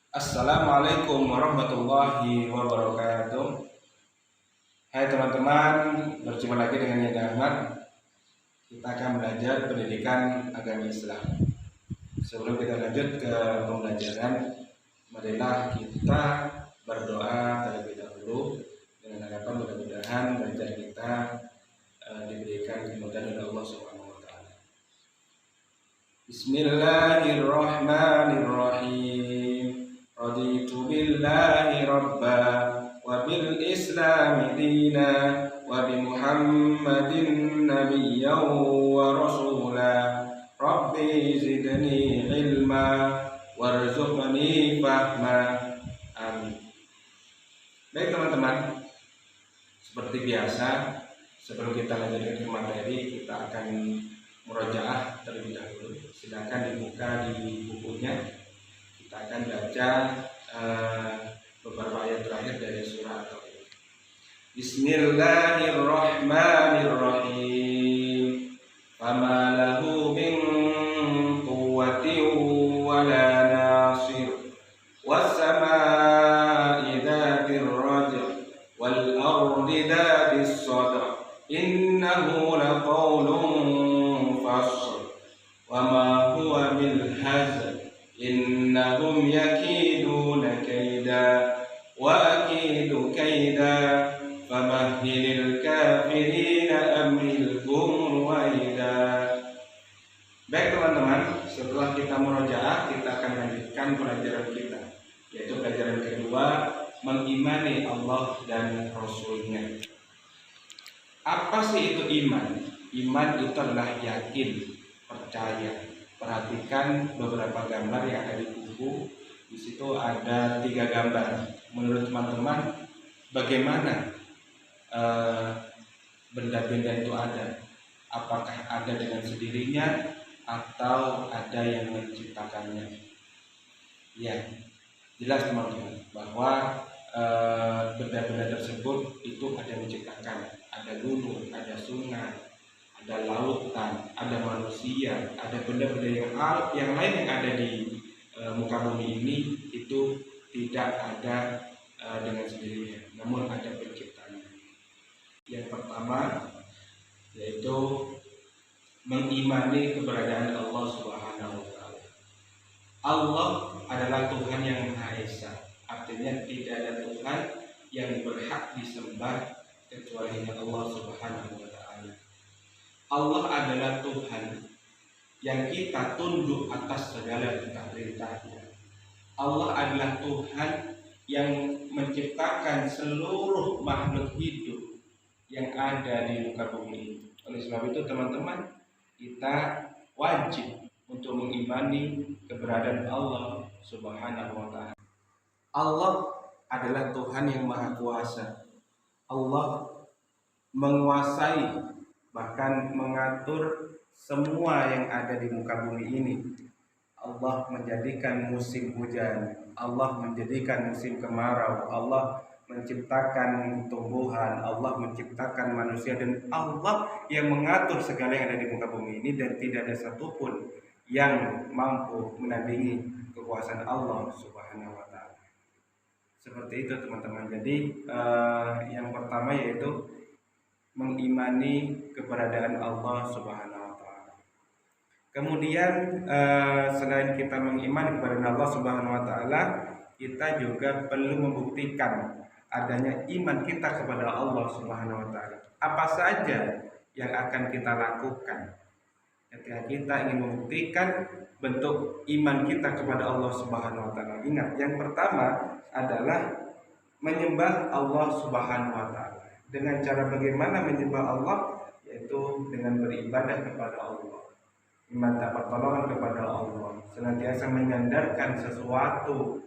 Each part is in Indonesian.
Assalamualaikum warahmatullahi wabarakatuh. Hai teman-teman, berjumpa lagi dengan Yanda Ahmad. Kita akan belajar pendidikan agama Islam. Sebelum kita lanjut ke pembelajaran, marilah kita berdoa terlebih dahulu dengan harapan mudah-mudahan belajar kita diberikan kemudahan oleh Allah Subhanahu wa taala. Bismillahirrahmanirrahim. Raditu billahi rabba wa bil islami dina wa bi muhammadin nabiyyan wa rasula. Rabbi zidni ilma warzuqni fahma. Amin. Baik teman-teman, seperti biasa sebelum kita lanjutkan ke materi, kita akan murojaah terlebih dahulu. Silakan dibuka di bukunya. Kita akan baca beberapa ayat terakhir dari surah At-Taubah. Bismillahirrahmanirrahim. Fama lahu min quwwatin wala nasir. Was-samaa'i dzatir raj' wal ardi dzatis sadr. Innahu laqawlun fasl. Wa ma huwa bil hazl. Innahum yakiduna kaida wa akidu kaida famahhilil kafirina amhilhum waida. Baik teman-teman, setelah kita murojaah, kita akan lanjutkan pelajaran kita, yaitu pelajaran kedua, mengimani Allah dan Rasulnya. Apa sih itu iman? Iman itu adalah yakin, percaya. Perhatikan beberapa gambar yang ada di buku. Di situ ada 3 gambar. Menurut teman-teman, bagaimana benda-benda itu ada? Apakah ada dengan sendirinya atau ada yang menciptakannya? Ya, jelas teman-teman bahwa benda-benda tersebut itu ada yang menciptakan. Ada gunung, ada sungai, ada lautan, ada manusia, ada benda-benda yang lain yang ada di muka bumi ini, itu tidak ada dengan sendirinya, namun ada penciptanya. Yang pertama yaitu mengimani keberadaan Allah Subhanahu wa taala. Allah adalah Tuhan yang Maha Esa, artinya tidak ada Tuhan yang berhak disembah kecuali Allah Subhanahu wa taala. Allah adalah Tuhan yang kita tunduk atas segala perintah-perintahnya. Allah adalah Tuhan yang menciptakan seluruh makhluk hidup yang ada di muka bumi ini. Oleh sebab itu teman-teman, kita wajib untuk mengimani keberadaan Allah Subhanahu wa taala. Allah adalah Tuhan yang Maha Kuasa. Allah menguasai, bahkan mengatur semua yang ada di muka bumi ini. Allah menjadikan musim hujan, Allah menjadikan musim kemarau, Allah menciptakan tumbuhan, Allah menciptakan manusia, dan Allah yang mengatur segala yang ada di muka bumi ini, dan tidak ada satupun yang mampu menandingi kekuasaan Allah Subhanahu wa taala. Seperti itu teman-teman. Jadi yang pertama yaitu mengimani keberadaan Allah Subhanahu wa taala. Kemudian selain kita mengimani keberadaan Allah Subhanahu wa taala, kita juga perlu membuktikan adanya iman kita kepada Allah Subhanahu wa taala. Apa saja yang akan kita lakukan ketika kita ingin membuktikan bentuk iman kita kepada Allah Subhanahu wa taala? Ingat, yang pertama adalah menyembah Allah Subhanahu wa taala. Dengan cara bagaimana menyembah Allah? Yaitu dengan beribadah kepada Allah, meminta pertolongan kepada Allah, senantiasa menyandarkan sesuatu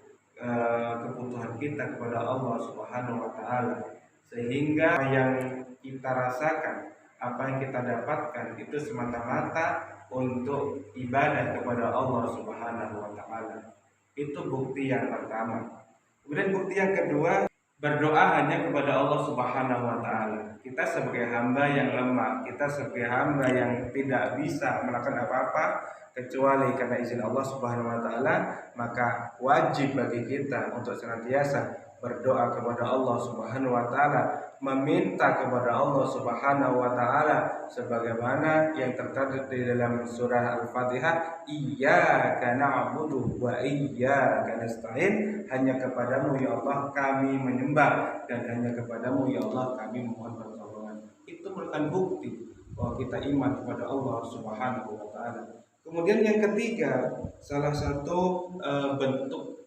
kebutuhan kita kepada Allah Subhanahu wa taala, sehingga yang kita rasakan, apa yang kita dapatkan itu semata-mata untuk ibadah kepada Allah Subhanahu wa taala. Itu bukti yang pertama. Kemudian bukti yang kedua, Berdoa hanya kepada Allah Subhanahu wa taala. Kita sebagai hamba yang lemah, kita sebagai hamba yang tidak bisa melakukan apa-apa kecuali karena izin Allah Subhanahu wa taala, maka wajib bagi kita untuk senantiasa berdoa kepada Allah Subhanahu wa taala, meminta kepada Allah Subhanahu wa taala sebagaimana yang tertera di dalam surah Al-Fatihah, iyyaka na'budu wa iyyaka nasta'in, hanya kepadamu ya Allah kami menyembah dan hanya kepadamu ya Allah kami mohon pertolongan. Itu merupakan bukti bahwa kita iman kepada Allah Subhanahu wa taala. Kemudian yang ketiga, salah satu bentuk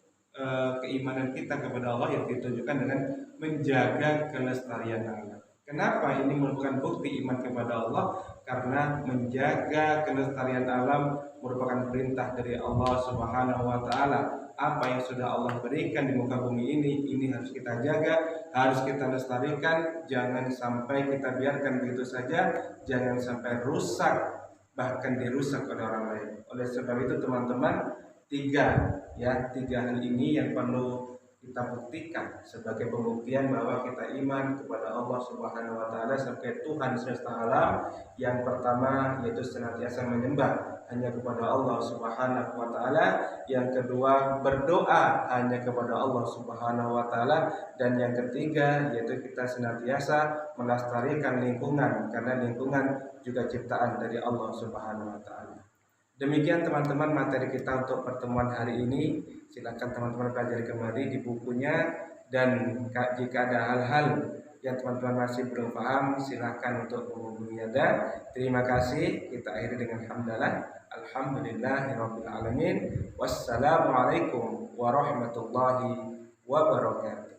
keimanan kita kepada Allah yang ditunjukkan dengan menjaga kelestarian alam. Kenapa ini merupakan bukti iman kepada Allah? Karena menjaga kelestarian alam merupakan perintah dari Allah Subhanahu wa taala. Apa yang sudah Allah berikan di muka bumi ini harus kita jaga, harus kita lestarikan, jangan sampai kita biarkan begitu saja, jangan sampai rusak, bahkan dirusak oleh orang lain. Oleh sebab itu teman-teman, tiga hal ini yang perlu kita buktikan sebagai pembuktian bahwa kita iman kepada Allah Subhanahu wa taala sebagai Tuhan semesta alam. Yang pertama yaitu senantiasa menyembah hanya kepada Allah Subhanahu wa taala, yang kedua berdoa hanya kepada Allah Subhanahu wa taala, dan yang ketiga yaitu kita senantiasa melestarikan lingkungan karena lingkungan juga ciptaan dari Allah Subhanahu wa taala. Demikian teman-teman materi kita untuk pertemuan hari ini. Silakan teman-teman pelajari kembali di bukunya, dan jika ada hal-hal yang teman-teman masih belum paham silakan untuk menghubungi Ada. Terima kasih. Kita akhiri dengan hamdalah. Alhamdulillahirabbil alamin. Wassalamualaikum warahmatullahi wabarakatuh.